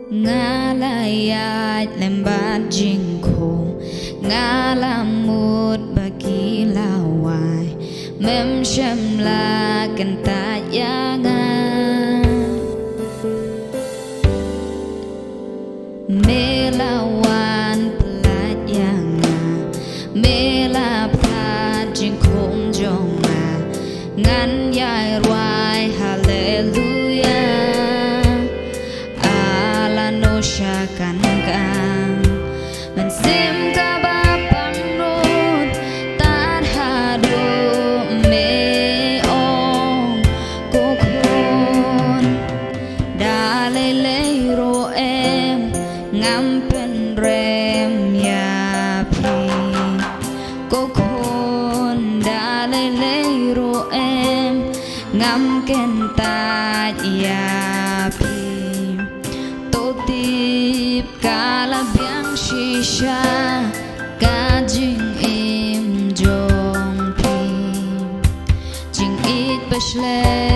ngã lại ai làm bát chính khổ ngã là một bà kỳ là hoài mềm châm là cần ta ya ngã mê là hoàn plát ya ngã mê là plát chính khổ trong ngã ngắn dài hoài hallelujah no shakan kang man sim ka ba pang nun tan ha do me ong ko khon da le ro em ngam pen rem ya pi ko khon da le ro em ngam ken ta ya pi tiếp cả là biếng shisha cả jing im jong pi jing it bashle